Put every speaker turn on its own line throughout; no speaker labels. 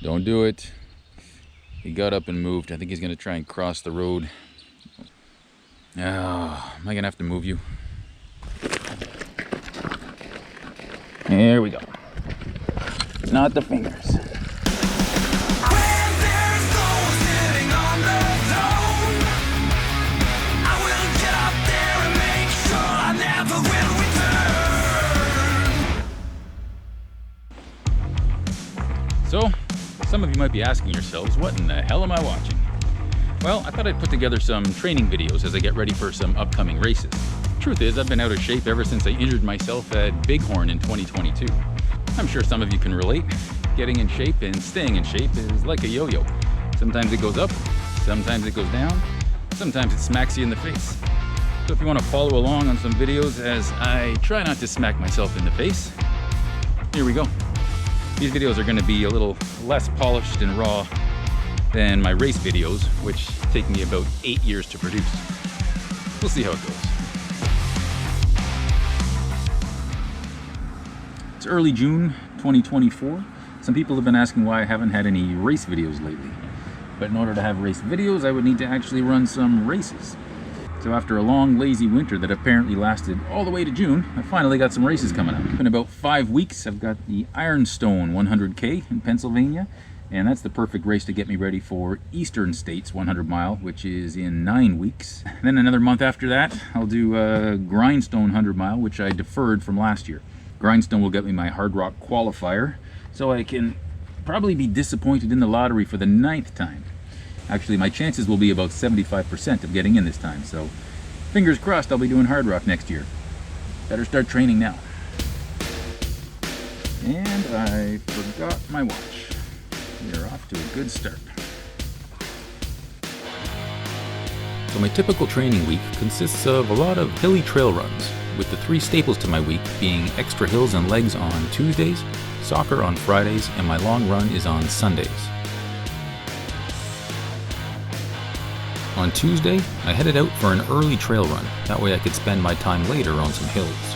Don't do it. He got up and moved. I think he's going to try and cross the road. Oh, am I going to have to move you? There we go. Not the fingers. So, some of you might be asking yourselves, what in the hell am I watching? Well, I thought I'd put together some training videos as I get ready for some upcoming races. Truth is, I've been out of shape ever since I injured myself at Bighorn in 2022. I'm sure some of you can relate. Getting in shape and staying in shape is like a yo-yo. Sometimes it goes up, sometimes it goes down, sometimes it smacks you in the face. So if you want to follow along on some videos as I try not to smack myself in the face, here we go. These videos are going to be a little less polished and raw than my race videos, which take me about 8 years to produce. We'll see how it goes. It's early June 2024. Some people have been asking why I haven't had any race videos lately. But in order to have race videos, I would need to actually run some races. So after a long, lazy winter that apparently lasted all the way to June, I finally got some races coming up. In about 5 weeks, I've got the IRONSTONE 100K in Pennsylvania, and that's the perfect race to get me ready for Eastern States 100 mile, which is in 9 weeks. Then another month after that, I'll do a Grindstone 100 mile, which I deferred from last year. Grindstone will get me my Hard Rock qualifier, so I can probably be disappointed in the lottery for the 9th time. Actually, my chances will be about 75% of getting in this time, so fingers crossed I'll be doing Hard Rock next year. Better start training now. And I forgot my watch. We are off to a good start.
So my typical training week consists of a lot of hilly trail runs, with the 3 staples to my week being extra hills and legs on Tuesdays, soccer on Fridays, and my long run is on Sundays. On Tuesday, I headed out for an early trail run. That way I could spend my time later on some hills.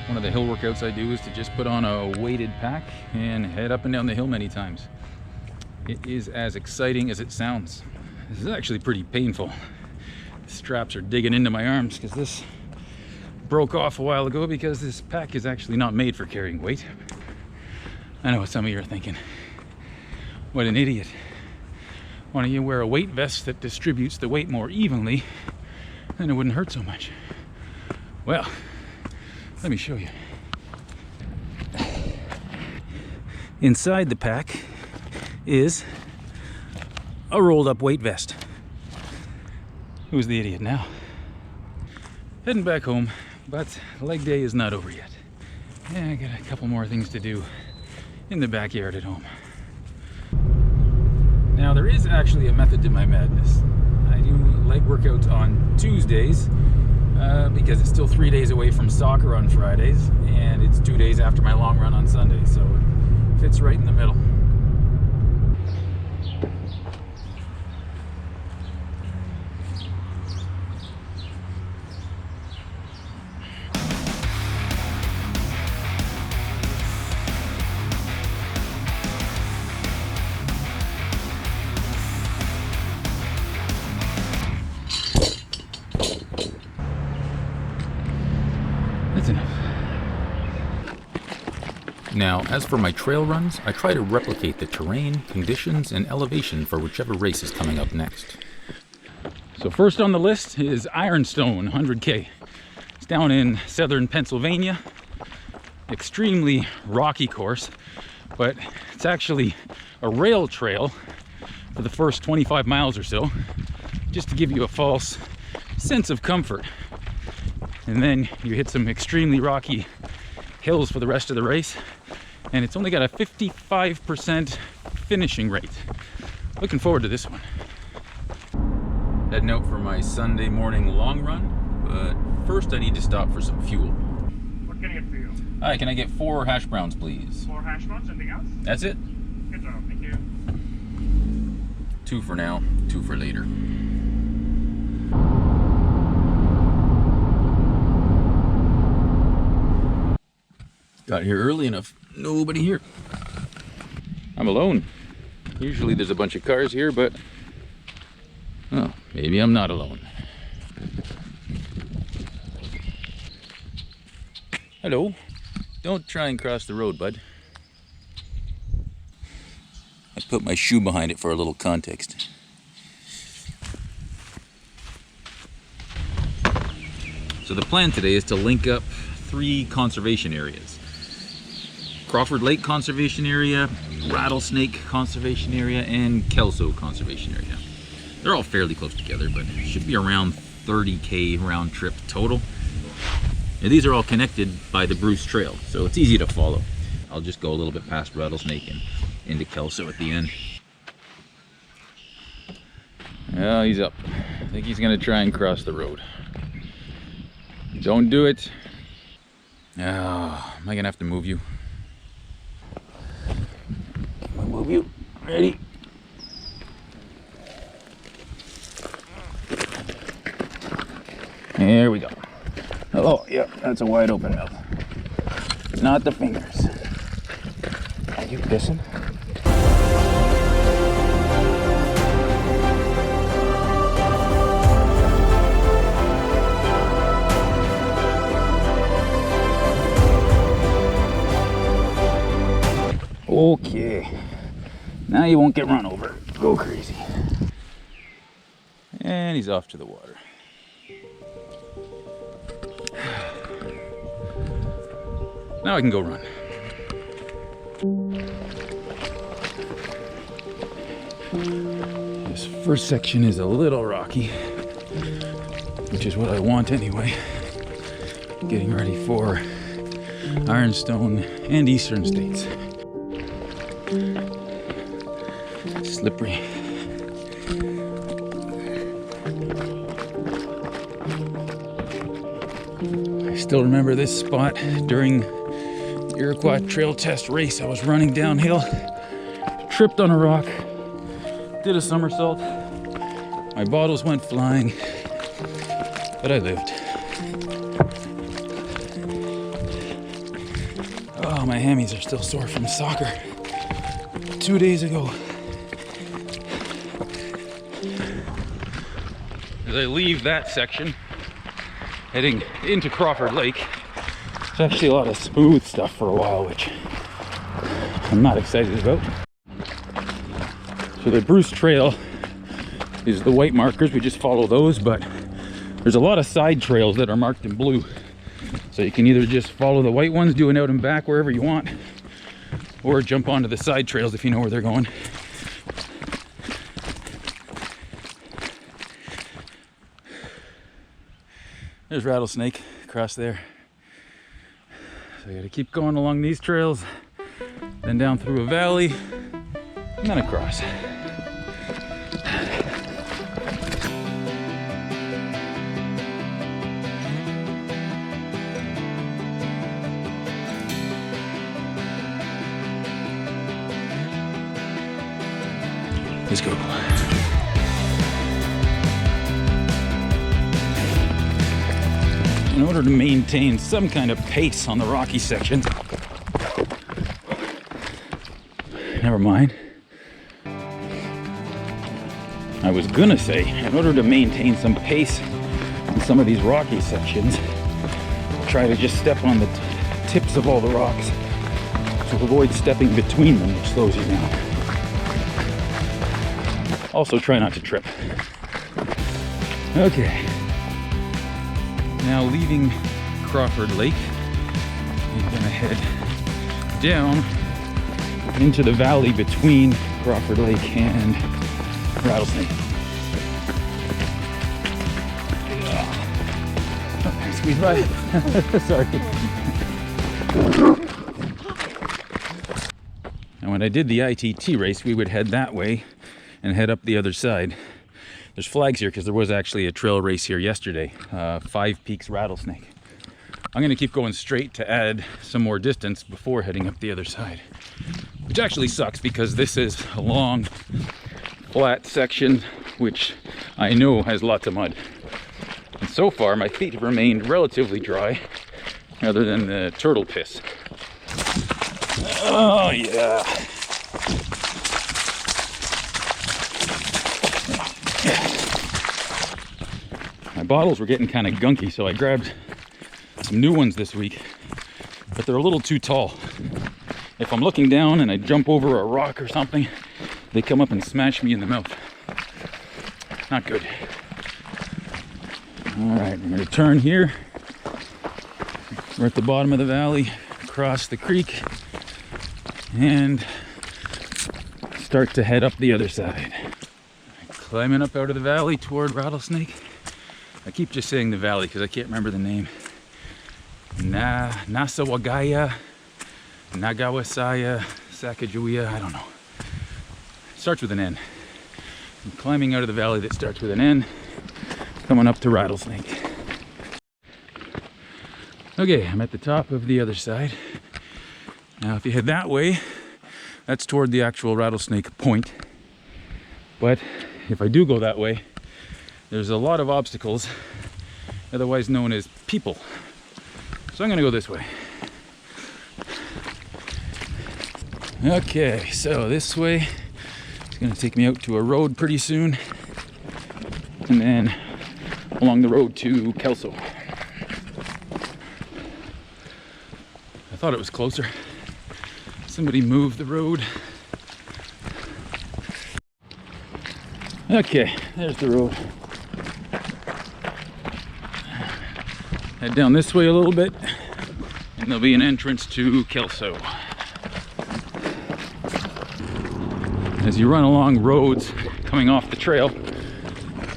One of the hill workouts I do is to just put on a weighted pack and head up and down the hill many times. It is as exciting as it sounds. This is actually pretty painful. The straps are digging into my arms because this broke off a while ago because this pack is actually not made for carrying weight. I know what some of you are thinking. What an idiot. Why don't you wear a weight vest that distributes the weight more evenly, then it wouldn't hurt so much. Well, let me show you. Inside the pack is a rolled up weight vest. Who's the idiot now? Heading back home, but leg day is not over yet. Yeah, I got a couple more things to do in the backyard at home. Now there is actually a method to my madness. I do leg workouts on Tuesdays because it's still 3 days away from soccer on Fridays, and it's 2 days after my long run on Sunday, so it fits right in the middle. That's enough.
Now, as for my trail runs, I try to replicate the terrain, conditions, and elevation for whichever race is coming up next.
So first on the list is IRONSTONE 100K. It's down in southern Pennsylvania. Extremely rocky course, but it's actually a rail trail for the first 25 miles or so, just to give you a false sense of comfort. And then you hit some extremely rocky hills for the rest of the race, and it's only got a 55% finishing rate. Looking forward to this one. Heading out for my Sunday morning long run, but first I need to stop for some fuel.
What can I get for you?
Hi, can I get 4 hash browns, please?
4 hash browns, anything else?
That's it?
Good job, thank you.
2 for now, 2 for later. Got here early enough. Nobody here.
I'm alone. Usually there's a bunch of cars here, but oh, maybe I'm not alone. Hello. Don't try and cross the road, bud. I put my shoe behind it for a little context. So the plan today is to link up 3 conservation areas. Crawford Lake Conservation Area, Rattlesnake Conservation Area, and Kelso Conservation Area. They're all fairly close together, but it should be around 30K round trip total. And these are all connected by the Bruce Trail, so it's easy to follow. I'll just go a little bit past Rattlesnake and into Kelso at the end. Oh, he's up. I think he's gonna try and cross the road. Don't do it. Oh, am I gonna have to move you? I'll move you. Ready? There we go. Oh, yep, that's a wide open mouth. Not the fingers. Are you pissing? Okay, now you won't get run over. Go crazy. And he's off to the water. Now I can go run. This first section is a little rocky, which is what I want anyway. Getting ready for Ironstone and Eastern States. Slippery. I still remember this spot during the Iroquois Trail Test race. I was running downhill, tripped on a rock, did a somersault. My bottles went flying, but I lived. Oh, my hammies are still sore from soccer 2 days ago. As I leave that section, heading into Crawford Lake, there's actually a lot of smooth stuff for a while, which I'm not excited about. So the Bruce Trail is the white markers, we just follow those, but there's a lot of side trails that are marked in blue. So you can either just follow the white ones, do an out and back wherever you want, or jump onto the side trails if you know where they're going. There's Rattlesnake across there. So I gotta keep going along these trails, then down through a valley, and then across. Let's go. In order to maintain some kind of pace on the rocky sections, never mind. I was gonna say, in order to maintain some pace on some of these rocky sections, try to just step on the tips of all the rocks to avoid stepping between them, which slows you down. Also try not to trip. Okay. Now leaving Crawford Lake, we're gonna head down into the valley between Crawford Lake and Rattlesnake. Oh, squeeze by. Sorry. And when I did the ITT race, we would head that way and head up the other side. There's flags here because there was actually a trail race here yesterday, 5 Peaks Rattlesnake. I'm gonna keep going straight to add some more distance before heading up the other side, which actually sucks because this is a long, flat section, which I know has lots of mud. And so far, my feet have remained relatively dry, other than the turtle piss. Oh yeah.
My bottles were getting kind of gunky, so I grabbed some new ones this week, but they're a little too tall. If I'm looking down and I jump over a rock or something, they come up and smash me in the mouth. Not good. All right, I'm gonna turn here. We're at the bottom of the valley, cross the creek, and start to head up the other side. Climbing up out of the valley toward Rattlesnake. I keep just saying the valley because I can't remember the name. Nasawagaya, Nagawasaya, Sacagawea, I don't know. It starts with an N. I'm climbing out of the valley that starts with an N, coming up to Rattlesnake. Okay, I'm at the top of the other side. Now if you head that way, that's toward the actual Rattlesnake Point. But if I do go that way, there's a lot of obstacles, otherwise known as people. So I'm gonna go this way. Okay, so this way is gonna take me out to a road pretty soon, and then along the road to Kelso. I thought it was closer. Somebody moved the road. Okay, there's the road. Head down this way a little bit, and there'll be an entrance to Kelso. As you run along roads coming off the trail,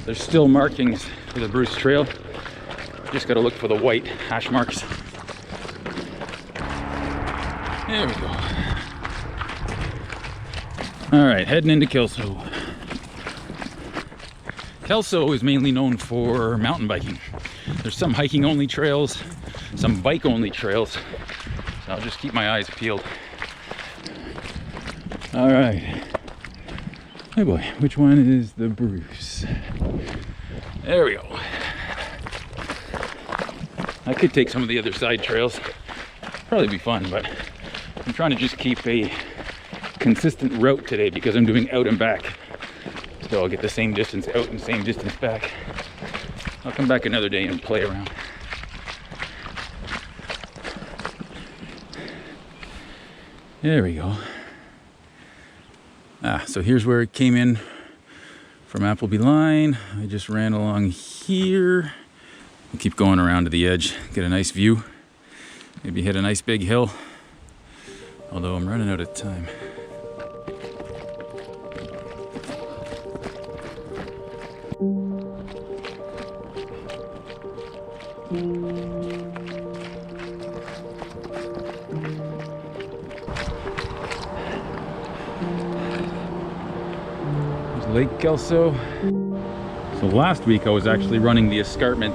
there's still markings for the Bruce Trail. You just gotta look for the white hash marks. There we go. All right, heading into Kelso. Kelso is mainly known for mountain biking. There's some hiking only trails, some bike only trails. So I'll just keep my eyes peeled. All right. Hey boy, which one is the Bruce? There we go. I could take some of the other side trails. Probably be fun, but I'm trying to just keep a consistent route today because I'm doing out and back. So I'll get the same distance out and same distance back. I'll come back another day and play around. There we go. So here's where it came in from Appleby Line. I just ran along here. I'll keep going around to the edge, get a nice view. Maybe hit a nice big hill. Although I'm running out of time. There's Lake Kelso. So last week I was actually running the escarpment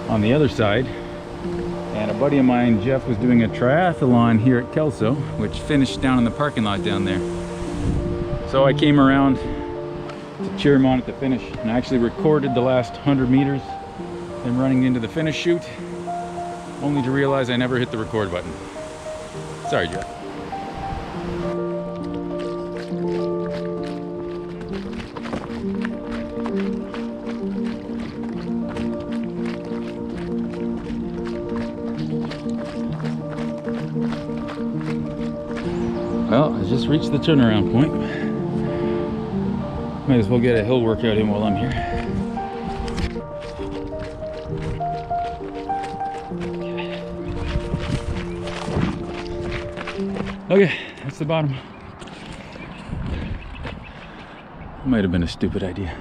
on the other side, and a buddy of mine, Jeff, was doing a triathlon here at Kelso, which finished down in the parking lot down there. So I came around to cheer him on at the finish, and I actually recorded the last 100 meters and running into the finish chute, only to realize I never hit the record button. Sorry, Jeff. Well, I just reached the turnaround point. Might as well get a hill workout in while I'm here. Okay, that's the bottom. Might have been a stupid idea.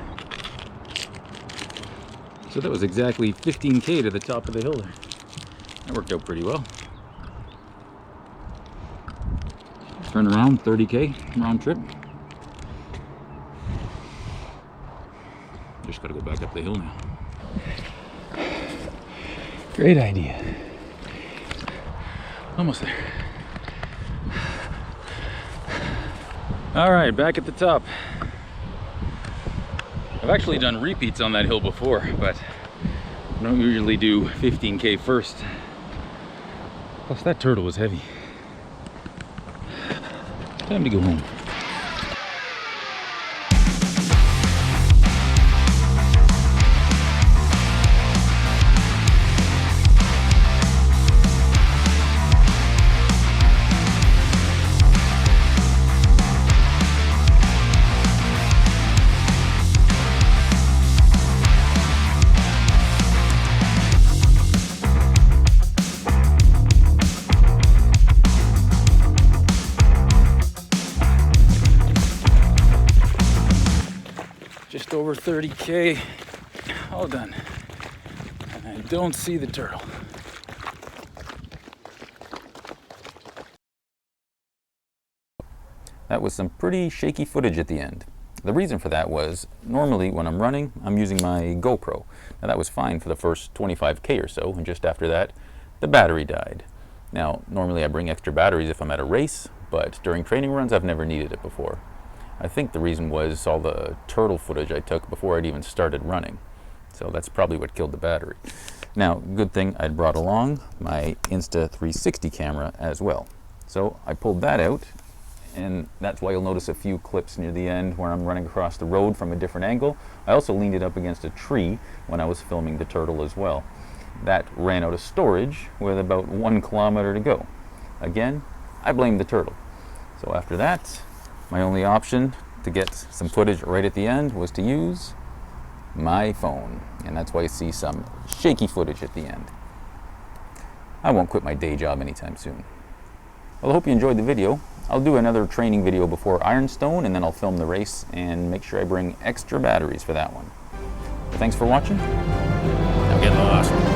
So that was exactly 15K to the top of the hill there. That worked out pretty well. Turn around, 30K round trip. Just gotta go back up the hill now. Great idea. Almost there. All right, back at the top. I've actually done repeats on that hill before, but I don't usually do 15K first. Plus that turtle was heavy. Time to go home. just over 30K, all done. And I don't see the turtle.
That was some pretty shaky footage at the end. The reason for that was, normally when I'm running, I'm using my GoPro. Now that was fine for the first 25K or so, and just after that, the battery died. Now, normally I bring extra batteries if I'm at a race, but during training runs I've never needed it before. I think the reason was all the turtle footage I took before I'd even started running. So that's probably what killed the battery. Now, good thing I'd brought along my Insta360 camera as well. So I pulled that out, and that's why you'll notice a few clips near the end where I'm running across the road from a different angle. I also leaned it up against a tree when I was filming the turtle as well. That ran out of storage with about 1 kilometer to go. Again, I blame the turtle. So after that, my only option to get some footage right at the end was to use my phone. And that's why you see some shaky footage at the end. I won't quit my day job anytime soon. Well, I hope you enjoyed the video. I'll do another training video before Ironstone, and then I'll film the race and make sure I bring extra batteries for that one. But thanks for watching. Now get lost.